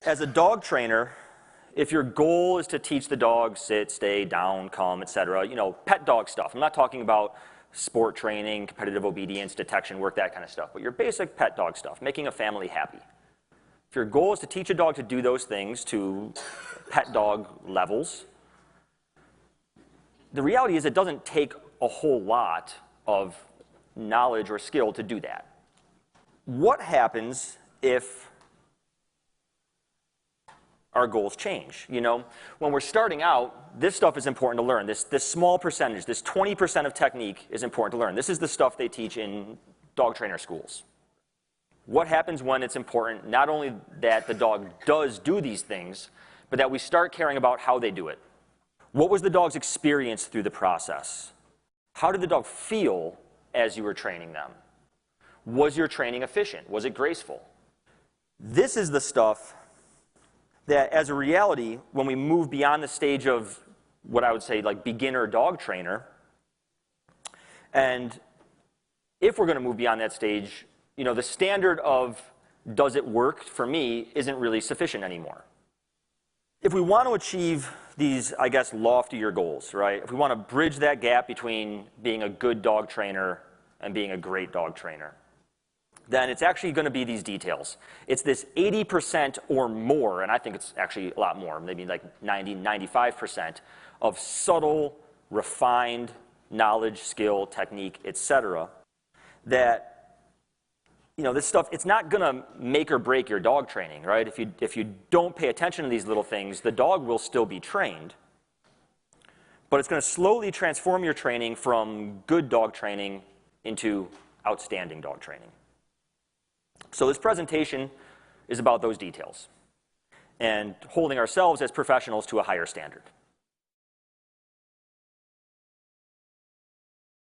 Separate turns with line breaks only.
As a dog trainer, if your goal is to teach the dog sit, stay, down, come, etc., pet dog stuff. I'm not talking about sport training, competitive obedience, detection work, that kind of stuff, but your basic pet dog stuff, making a family happy. If your goal is to teach a dog to do those things to pet dog levels, the reality is it doesn't take a whole lot of knowledge or skill to do that. What happens if our goals change? When we're starting out, this stuff is important to learn. This small percentage, this 20% of technique is important to learn. This is the stuff they teach in dog trainer schools. What happens when it's important not only that the dog does do these things, but that we start caring about how they do it? What was the dog's experience through the process? How did the dog feel as you were training them? Was your training efficient? Was it graceful? This is the stuff that, as a reality, when we move beyond the stage of what I would say like beginner dog trainer, and if we're going to move beyond that stage, the standard of does it work for me isn't really sufficient anymore. If we want to achieve these, I guess, loftier goals, right? If we want to bridge that gap between being a good dog trainer and being a great dog trainer, then it's actually going to be these details. It's this 80% or more, and I think it's actually a lot more, maybe like 90, 95% of subtle, refined knowledge, skill, technique, etc. that this stuff, it's not going to make or break your dog training, right? If you don't pay attention to these little things, the dog will still be trained. But it's going to slowly transform your training from good dog training into outstanding dog training. So this presentation is about those details and holding ourselves as professionals to a higher standard.